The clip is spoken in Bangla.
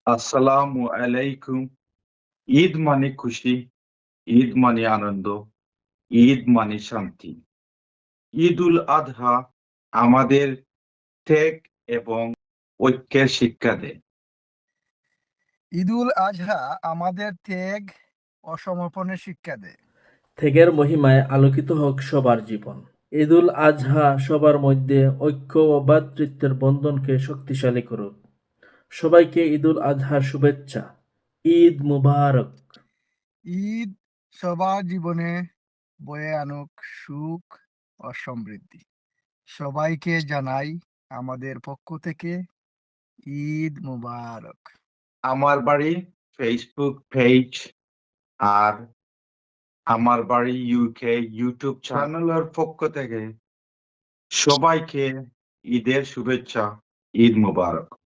আসসালামু আলাইকুম। ঈদ মানে খুশি, ঈদ মানে আনন্দ, ঈদ মানে শান্তি। ঈদ-উল আযহা আমাদের ত্যাগ এবং ঐক্যের শিক্ষা দেয়। ঈদুল আজহা আমাদের ত্যাগ ও সমর্পণের শিক্ষা দেয়। ত্যাগের মহিমায় আলোকিত হোক সবার জীবন। ঈদুল আজহা সবার মধ্যে ঐক্য ও ভ্রাতৃত্বের বন্ধনকে শক্তিশালী করুক। সবাইকে ঈদুল আজহার শুভেচ্ছা। ঈদ মুবারক। ঈদ সবার জীবনে বয়ে আনুক সুখ ও সমৃদ্ধি। সবাইকে জানাই আমাদের পক্ষ থেকে ঈদ মুবারক। আমার বাড়ি ফেসবুক পেজ আর আমার বাড়ি ইউকে ইউটিউব চ্যানেলের পক্ষ থেকে সবাইকে ঈদের শুভেচ্ছা, ঈদ মুবারক।